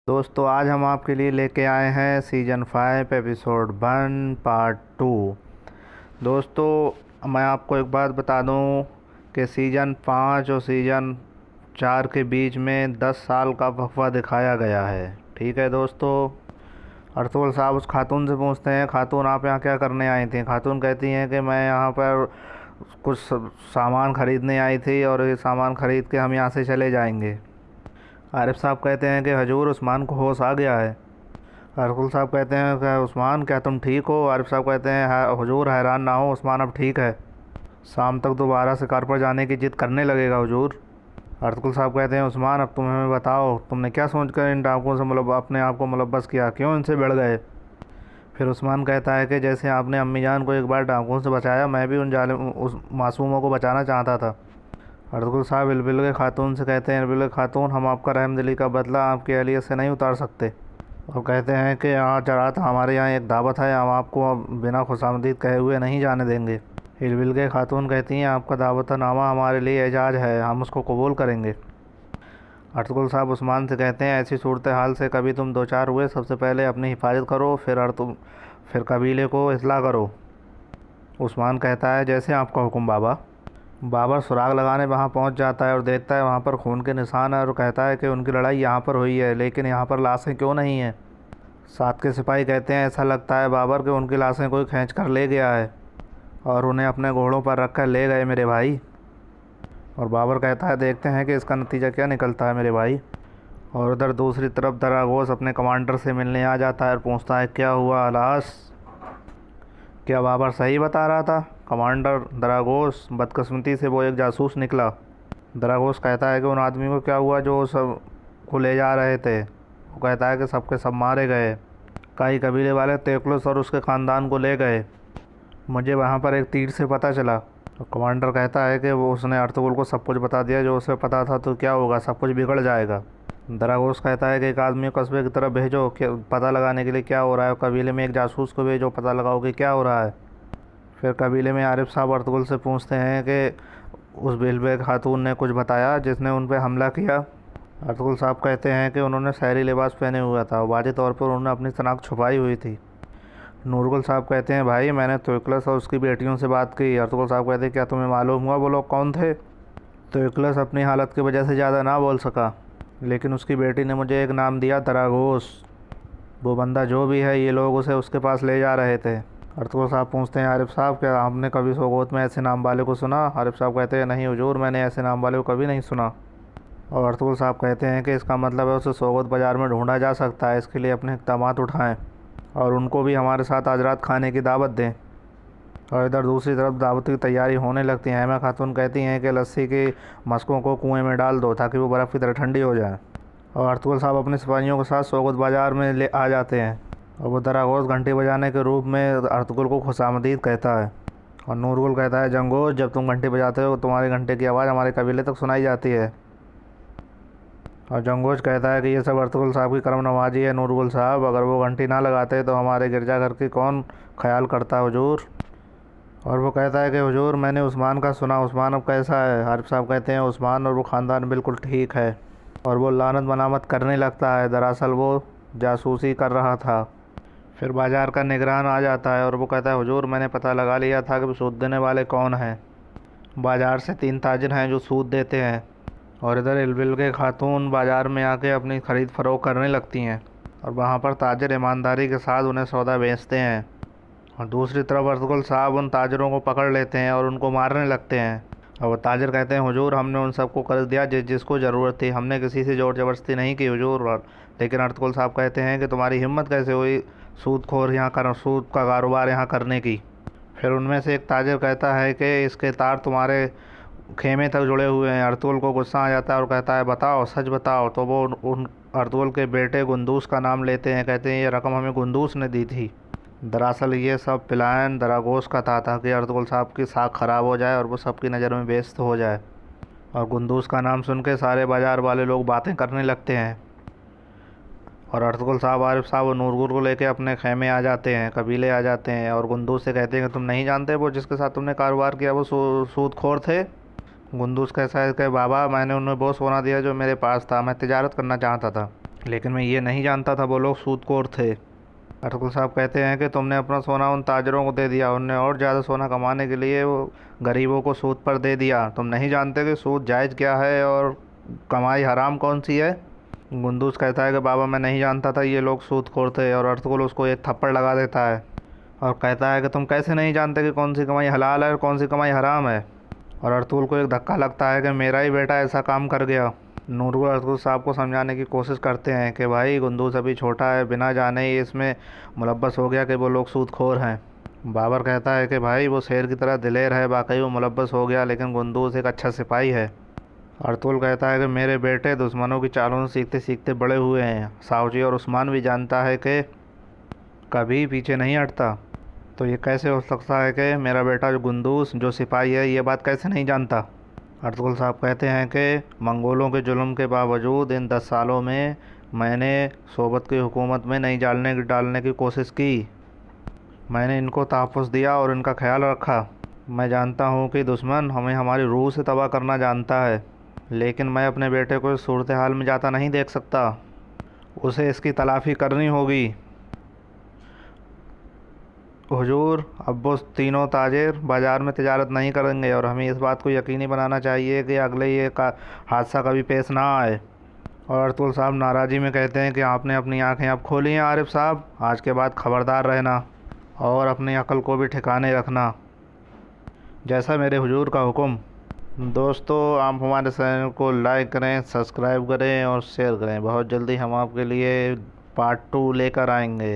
दोस्तों आज हम आपके लिए लेके आए हैं सीज़न 5 एपिसोड 1 पार्ट 2। दोस्तों मैं आपको एक बात बता दूं कि सीज़न 5 और सीज़न 4 के बीच में 10 साल का वक्फा दिखाया गया है। ठीक है दोस्तों। अर्तुगरुल साहब उस खातून से पूछते हैं, खातून आप यहाँ क्या करने आई थी? खातून कहती हैं कि मैं यहाँ पर कुछ सामान ख़रीदने आई थी और ये सामान ख़रीद के हम यहाँ से चले जाएंगे। आरिफ साहब कहते हैं कि हजूर उस्मान को होश आ गया है। अर्तुगरुल साहब कहते हैं कि उस्मान क्या तुम ठीक हो? आरिफ साहब कहते हैं हुजूर हैरान ना हो, उस्मान अब ठीक है, शाम तक दोबारा शिकार पर जाने की जिद करने लगेगा हुजूर। अर्तुगरुल साहब कहते हैं उस्मान अब तुम हमें बताओ, तुमने क्या सोचकर इन डाकुओं से अपने आप को मुलव्वस किया, क्यों इनसे भिड़ गए? फिर उस्मान कहता है कि जैसे आपने अम्मी जान को एक बार डाकुओं से बचाया, मैं भी उस मासूमों को बचाना चाहता था। अर्तुगरुल साहब इलबिल के खातून से कहते हैं, इलबिल खातून हम आपका रहमदिली का बदला आपकी अहलियत से नहीं उतार सकते। और कहते हैं कि आज रात हमारे यहाँ एक दावत है, हम आपको बिना खुशामदीद कहे हुए नहीं जाने देंगे। इलबिल के खातून कहती हैं आपका दावतनामा हमारे लिए एजाज़ है, हम उसको कबूल करेंगे। अर्तुगरुल साहब उस्मान से कहते हैं ऐसी सूरत हाल से कभी तुम दो चार हुए, सबसे पहले अपनी हिफाजत करो, फिर कबीले को इस्लाह करो। उस्मान कहता है जैसे आपका हुक्म बाबा। बाबर सुराग लगाने वहाँ पहुँच जाता है और देखता है वहाँ पर खून के निशान है और कहता है कि उनकी लड़ाई यहाँ पर हुई है, लेकिन यहाँ पर लाशें क्यों नहीं हैं? साथ के सिपाही कहते हैं ऐसा लगता है बाबर कि उनकी लाशें कोई खींच कर ले गया है और उन्हें अपने घोड़ों पर रख कर ले गए मेरे भाई। और बाबर कहता है देखते हैं कि इसका नतीजा क्या निकलता है मेरे भाई। और उधर दूसरी तरफ दरागोस अपने कमांडर से मिलने आ जाता है और पूछता है क्या हुआ अलास, क्या बाबर सही बता रहा था? कमांडर दरागोस बदकिस्मती से वो एक जासूस निकला। दरागोस कहता है कि उन आदमी को क्या हुआ जो सब को ले जा रहे थे? वो कहता है कि सबके सब मारे गए, कई कबीले वाले तेकुलस और उसके ख़ानदान को ले गए, मुझे वहाँ पर एक तीर से पता चला। तो कमांडर कहता है कि वो उसने अर्तुगरुल को सब कुछ बता दिया जो उसे पता था, तो क्या होगा, सब कुछ बिगड़ जाएगा। दरागोस कहता है कि एक आदमी को कस्बे की तरफ भेजो पता लगाने के लिए क्या हो रहा है, कबीले में एक जासूस को भेजो पता लगाओ कि क्या हो रहा है। फिर कबीले में आरिफ साहब अर्तुगरुल से पूछते हैं कि उस बिलबे खातून ने कुछ बताया जिसने उन पर हमला किया? अर्तुगरुल साहब कहते हैं कि उन्होंने शहरी लिबास पहने हुआ था, वाज़ेह तौर पर उन्होंने अपनी शनाख्त छुपाई हुई थी। नूरगुल साहब कहते हैं भाई मैंने तुगलस और उसकी बेटियों से बात की। अर्तुगरुल साहब कहते हैं क्या तुम्हें मालूम हुआ वो लोग कौन थे? तुगलस अपनी हालत की वजह से ज़्यादा ना बोल सका, लेकिन उसकी बेटी ने मुझे एक नाम दिया, दरागोस। वो बंदा जो भी है, ये लोग उसे उसके पास ले जा रहे थे। अर्तुगरुल साहब पूछते हैं आरिफ साहब क्या आपने कभी सोगोत में ऐसे नाम वाले को सुना? आरिफ साहब कहते हैं नहीं हुजूर, मैंने ऐसे नाम वाले को कभी नहीं सुना। और अर्तुगरुल साहब कहते हैं कि इसका मतलब है उसे सोगोत बाज़ार में ढूंढा जा सकता है, इसके लिए अपने इक़दामात उठाएँ और उनको भी हमारे साथ आज रात खाने की दावत दें। और इधर दूसरी तरफ दावत की तैयारी होने लगती है। हेमा खातून कहती हैं कि लस्सी की मस्कों को कुएं में डाल दो ताकि वो बर्फ़ की तरह ठंडी हो जाए। और अर्तुगरुल साहब अपने सिपाहियों के साथ सोगत बाज़ार में ले आ जाते हैं और वो दरागोस घंटी बजाने के रूप में अर्तुगरुल को खुशामदीद कहता है। और नूरगुल कहता है जंगोस जब तुम घंटी बजाते हो तुम्हारे घंटे की आवाज़ हमारे कबीले तक सुनाई जाती है। और जंगोज कहता है कि ये सब अर्तुगरुल साहब की करम नवाजी है नूरगुल साहब, अगर वो घंटी ना लगाते तो हमारे गिरजाघर की कौन ख्याल करता हुजूर। और वो कहता है कि हुजूर मैंने उस्मान का सुना, उस्मान अब कैसा है? आरिफ साहब कहते हैं उस्मान और वो ख़ानदान बिल्कुल ठीक है और वो लानत मनामत करने लगता है, दरअसल वो जासूसी कर रहा था। फिर बाज़ार का निगरान आ जाता है और वो कहता है हुजूर मैंने पता लगा लिया था कि सूद देने वाले कौन हैं। बाज़ार से 3 ताजिर हैं जो सूद देते हैं। और इधर इलबिल के खातून बाज़ार में आके अपनी ख़रीद फ़रोख्त करने लगती हैं और वहाँ पर ताजिर ईमानदारी के साथ उन्हें सौदा बेचते हैं। और दूसरी तरफ अर्तुगरुल साहब उन ताजिरों को पकड़ लेते हैं और उनको मारने लगते हैं। और वो ताजिर कहते हैं हुजूर हमने उन सबको कर्ज दिया जिसको ज़रूरत थी, हमने किसी से ज़ोर ज़बरदस्ती नहीं की हुजूर। लेकिन अर्तुगरुल साहब कहते हैं कि तुम्हारी हिम्मत कैसे हुई सूद का कारोबार यहाँ करने की? फिर उनमें से एक ताजिर कहता है कि इसके तार तुम्हारे खेमे तक जुड़े हुए हैं। अर्तुगरुल को गुस्सा आ जाता है और कहता है बताओ सच बताओ। तो वो उन अर्तुगरुल के बेटे गुंदूस का नाम लेते हैं, कहते हैं ये रकम हमें गुंदूस ने दी थी। दरअसल ये सब प्लान दरागोस का था ताकि अर्तुगरुल साहब की साख ख़राब हो जाए और वो सबकी नज़र में बेइज्जत हो जाए। और गुंदूस का नाम सुन के सारे बाज़ार वाले लोग बातें करने लगते हैं। और अर्तुगरुल साहब आरिफ साहब और नूरगुल को लेके अपने खेमे आ जाते हैं, कबीले आ जाते हैं और गुंदूस से कहते हैं कि तुम नहीं जानते वो जिसके साथ तुमने कारोबार किया वो सूदखोर थे। गुंदूस कैसा है कि बाबा मैंने उन्हें बहुत सोना दिया जो मेरे पास था, मैं तिजारत करना चाहता था। लेकिन मैं ये नहीं जानता था वो लोग सूदखोर थे। अर्तुगरुल साहब कहते हैं कि तुमने अपना सोना उन ताजरों को दे दिया, उनने और ज़्यादा सोना कमाने के लिए वो गरीबों को सूद पर दे दिया। तुम नहीं जानते कि सूद जायज़ क्या है और कमाई हराम कौन सी है। गुंदूस कहता है कि बाबा मैं नहीं जानता था ये लोग सूदखोर थे, और अर्तुगरुल उसको एक थप्पड़ लगा देता है और कहता है कि तुम कैसे नहीं जानते कि कौन सी कमाई हलाल है और कौन सी कमाई हराम है। और अर्तुगरुल को एक धक्का लगता है कि मेरा ही बेटा ऐसा काम कर गया। नूरगुल अर्तुगरुल साहब को समझाने की कोशिश करते हैं कि भाई गुंदूस अभी छोटा है, बिना जाने ही इसमें मुलव्वस हो गया कि वो लोग सूदखोर हैं। बाबर कहता है कि भाई वो शेर की तरह दिलेर है, वाकई वो मुलव्वस हो गया, लेकिन गुंदूस एक अच्छा सिपाही है। अर्तुगरुल कहता है कि मेरे बेटे दुश्मनों की चालों से सीखते सीखते बड़े हुए हैं। सावजी और उस्मान भी जानता है कि कभी पीछे नहीं हटता। तो ये कैसे हो सकता है कि मेरा बेटा जो गुंदूस जो सिपाही है ये बात कैसे नहीं जानता। अर्तुगरुल साहब कहते हैं कि मंगोलों के जुल्म के बावजूद इन 10 सालों में मैंने सोबत की हुकूमत में नहीं डालने की कोशिश की। मैंने इनको तहफ़्फ़ुज़ दिया और इनका ख्याल रखा। मैं जानता हूँ कि दुश्मन हमें हमारी रूह से तबाह करना जानता है, लेकिन मैं अपने बेटे को इस सूरत हाल में जाता नहीं देख सकता। उसे इसकी तलाफ़ी करनी होगी। हुजूर, अब वो तीनों ताजिर बाज़ार में तिजारत नहीं करेंगे और हमें इस बात को यकीनी बनाना चाहिए कि अगले ये हादसा कभी पेश ना आए। और अर्तुगरुल साहब नाराज़ी में कहते हैं कि आपने अपनी आंखें अब खोली हैं आरिफ साहब, आज के बाद ख़बरदार रहना और अपनी अक्ल को भी ठिकाने रखना, जैसा मेरे हुजूर का हुक्म। दोस्तों, आप हमारे चैनल को लाइक करें, सब्सक्राइब करें और शेयर करें। बहुत जल्दी हम आपके लिए पार्ट 2 लेकर आएंगे।